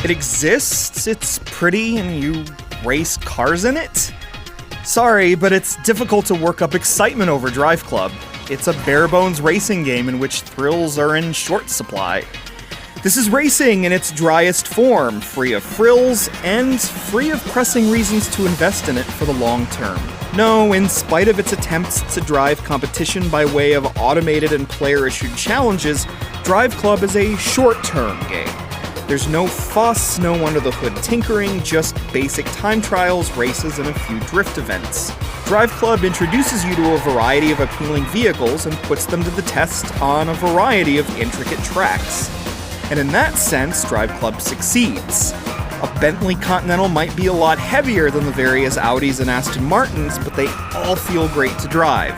It exists, it's pretty, and you race cars in it? Sorry, but it's difficult to work up excitement over Driveclub. It's a bare-bones racing game in which thrills are in short supply. This is racing in its driest form, free of frills, and free of pressing reasons to invest in it for the long term. No, in spite of its attempts to drive competition by way of automated and player-issued challenges, Driveclub is a short-term game. There's no fuss, no under-the-hood tinkering, just basic time trials, races, and a few drift events. Driveclub introduces you to a variety of appealing vehicles and puts them to the test on a variety of intricate tracks. And in that sense, Driveclub succeeds. A Bentley Continental might be a lot heavier than the various Audis and Aston Martins, but they all feel great to drive.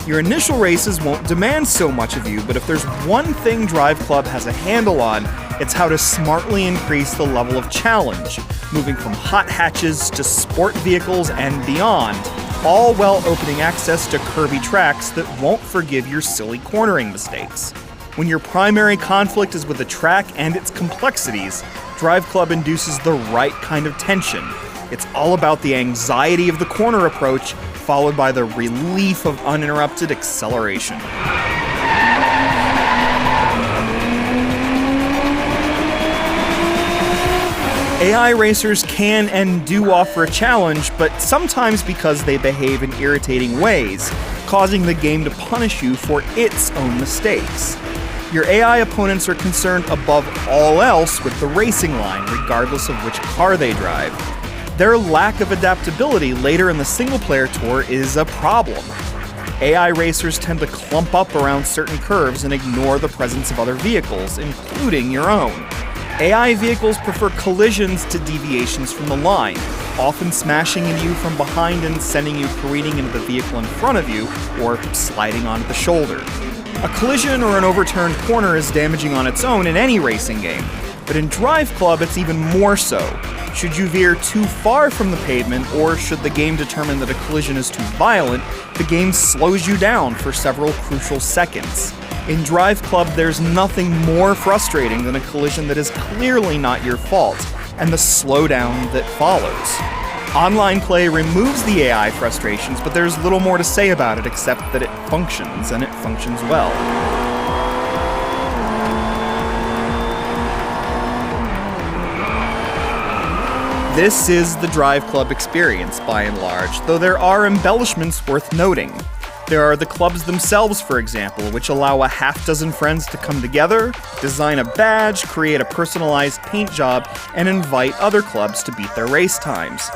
Your initial races won't demand so much of you, but if there's one thing Driveclub has a handle on, it's how to smartly increase the level of challenge, moving from hot hatches to sport vehicles and beyond, all while opening access to curvy tracks that won't forgive your silly cornering mistakes. When your primary conflict is with the track and its complexities, Driveclub induces the right kind of tension. It's all about the anxiety of the corner approach, followed by the relief of uninterrupted acceleration. AI racers can and do offer a challenge, but sometimes because they behave in irritating ways, causing the game to punish you for its own mistakes. Your AI opponents are concerned above all else with the racing line, regardless of which car they drive. Their lack of adaptability later in the single-player tour is a problem. AI racers tend to clump up around certain curves and ignore the presence of other vehicles, including your own. AI vehicles prefer collisions to deviations from the line, often smashing into you from behind and sending you careening into the vehicle in front of you, or sliding onto the shoulder. A collision or an overturned corner is damaging on its own in any racing game, but in Driveclub it's even more so. Should you veer too far from the pavement, or should the game determine that a collision is too violent, the game slows you down for several crucial seconds. In Driveclub, there's nothing more frustrating than a collision that is clearly not your fault, and the slowdown that follows. Online play removes the AI frustrations, but there's little more to say about it except that it functions, and it functions well. This is the Driveclub experience, by and large, though there are embellishments worth noting. There are the clubs themselves, for example, which allow a half-dozen friends to come together, design a badge, create a personalized paint job, and invite other clubs to beat their race times.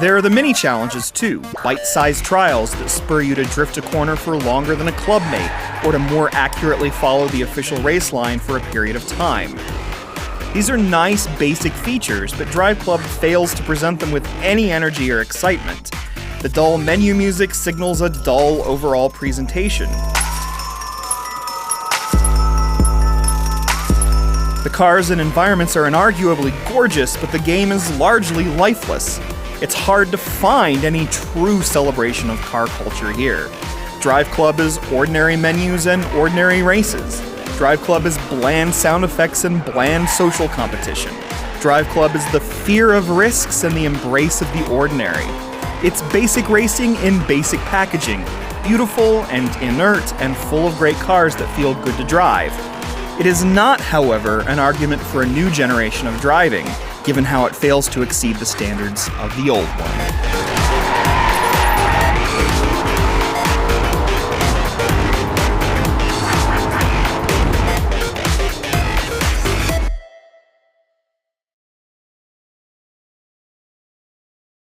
There are the mini-challenges, too, bite-sized trials that spur you to drift a corner for longer than a clubmate, or to more accurately follow the official race line for a period of time. These are nice, basic features, but Driveclub fails to present them with any energy or excitement. The dull menu music signals a dull overall presentation. The cars and environments are inarguably gorgeous, but the game is largely lifeless. It's hard to find any true celebration of car culture here. Driveclub is ordinary menus and ordinary races. Driveclub is bland sound effects and bland social competition. Driveclub is the fear of risks and the embrace of the ordinary. It's basic racing in basic packaging, beautiful and inert and full of great cars that feel good to drive. It is not, however, an argument for a new generation of driving, given how it fails to exceed the standards of the old one.